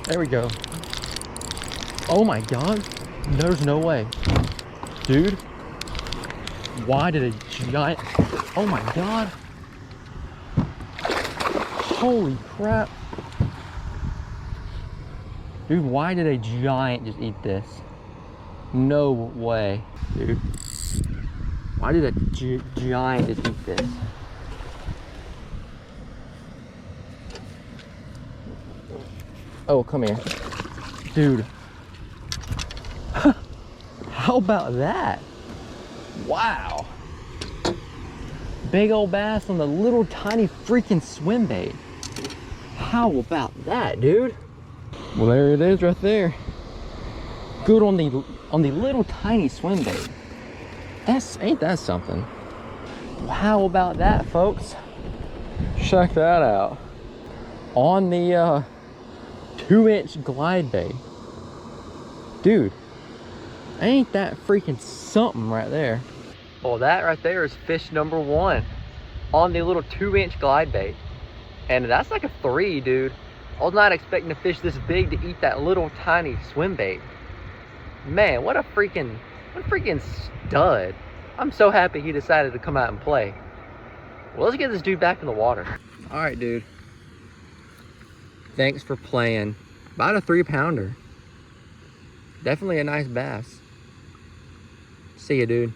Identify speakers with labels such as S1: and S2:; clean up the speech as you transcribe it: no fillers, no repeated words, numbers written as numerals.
S1: There we go. Oh my God. There's no way. Dude, why did a giant, oh my God. Holy crap. Dude, why did a giant just eat this? No way, dude. Why did a giant just eat this? Oh, come here. Dude. How about that? Wow. Big old bass on the little tiny freaking swim bait. How about that, dude? Well, there it is right there. Good on the little tiny swim bait. Ain't that something? How about that, folks? Check that out. On the 2-inch glide bait. Dude, ain't that freaking something right there? Well, that right there is fish number 1 on the little 2-inch glide bait. And that's like a 3, dude. I was not expecting a fish this big to eat that little tiny swim bait. Man, what a freaking stud. I'm so happy he decided to come out and play. Well, let's get this dude back in the water. All right, dude. Thanks for playing. About a 3-pounder. Definitely a nice bass. See ya, dude.